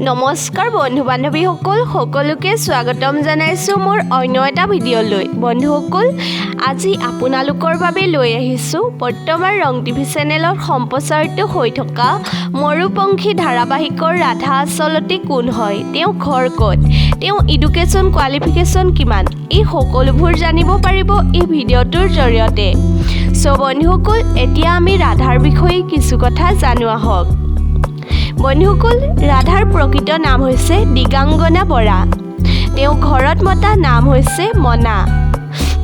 নমস্কাৰ বন্ধু বান্ধৱীসকল সকলোকে স্বাগতম জনাইছোঁ মোৰ অন্য এটা ভিডিঅ'লৈ। বন্ধুসকল, আজি আপোনালোকৰ বাবে লৈ আহিছোঁ বৰ্তমান ৰং টিভি চেনেলত সম্প্ৰচাৰিত হৈ থকা ময়ূৰপঙ্খী ধাৰাবাহিকৰ ৰাধা আচলতে কোন হয়, তেওঁ ঘৰ ক'ত, তেওঁ এডুকেশ্যন কোৱালিফিকেশ্যন কিমান, এই সকলোবোৰ জানিব পাৰিব এই ভিডিঅ'টোৰ জৰিয়তে। চ' বন্ধুসকল, এতিয়া আমি ৰাধাৰ বিষয়ে কিছু কথা জানো আহক। বন্ধুসকল, ৰাধাৰ প্ৰকৃত নাম হৈছে দিগাংগনা বৰা। তেওঁ ঘৰত মতা নাম হৈছে মনা।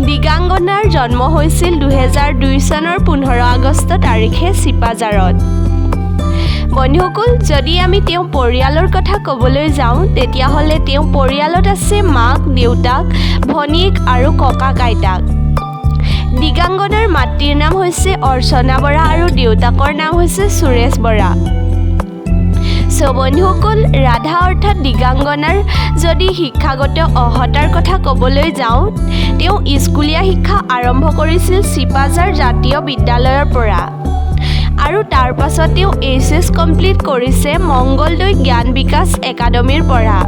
দিগাংগনাৰ জন্ম হৈছিল 2002 চনৰ 15 আগষ্ট তাৰিখে চিপাঝাৰত। বন্ধুসকল, যদি আমি তেওঁ পৰিয়ালৰ কথা ক'বলৈ যাওঁ তেতিয়াহ'লে তেওঁ পৰিয়ালত আছে মাক, দেউতাক, ভনীয়েক আৰু ককাক আইতাক। দিগাংগনাৰ মাতৃৰ নাম হৈছে অৰ্চনা বৰা আৰু দেউতাকৰ নাম হৈছে সুৰেশ বৰা। চ' বন্ধুসকল, ৰাধা অৰ্থাৎ দিগাংগনাৰ যদি শিক্ষাগত অৰ্হতাৰ কথা ক'বলৈ যাওঁ, তেওঁ স্কুলীয়া শিক্ষা আৰম্ভ কৰিছিল চিপাঝাৰ জাতীয় বিদ্যালয়ৰ পৰা আৰু তাৰ পাছত তেওঁ HS কমপ্লিট কৰিছে মংগলদৈ জ্ঞান বিকাশ একাডেমীৰ পৰা।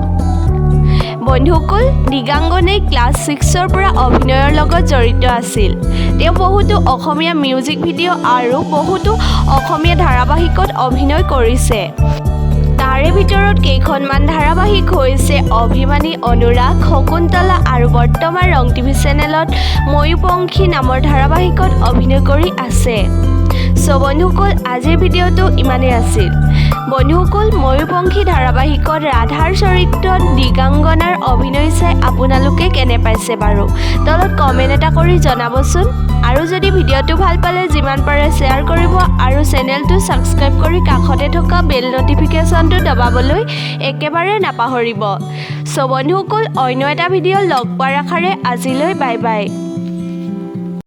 বন্ধুসকল, দিগাংগনাই ক্লাছ 6ৰ পৰা অভিনয়ৰ লগত জড়িত আছিল। তেওঁ বহুতো অসমীয়া মিউজিক ভিডিঅ' আৰু বহুতো অসমীয়া ধাৰাবাহিকত অভিনয় কৰিছে। তাৰে ভিতৰত কেইখনমান ধাৰাবাহিক হৈছে অভিমানী, অনুৰাগ, শকুন্তলা আৰু বৰ্তমান ৰং টিভি চেনেলত ময়ূৰপঙ্খী নামৰ ধাৰাবাহিকত অভিনয় কৰি আছে। চ' বন্ধুসকল, আজিৰ ভিডিঅ'টো ইমানেই আছিল। বন্ধুসকল, ময়ূৰপঙ্খী ধাৰাবাহিকত ৰাধাৰ চৰিত্ৰত দিগাংগনাৰ অভিনয় চাই আপোনালোকে কেনে পাইছে বাৰু তলত কমেণ্ট এটা কৰি জনাবচোন। আৰু যদি ভিডিঅ'টো ভাল পালে যিমান পাৰে শ্বেয়াৰ কৰিব আৰু চেনেলটো ছাবস্ক্ৰাইব কৰি কাষতে থকা বেল নটিফিকেশ্যনটো দবাবলৈ একেবাৰে নাপাহৰিব। চ' বন্ধুসকল, অন্য এটা ভিডিঅ' লগ পোৱাৰ আশাৰে আজিলৈ বাই বাই।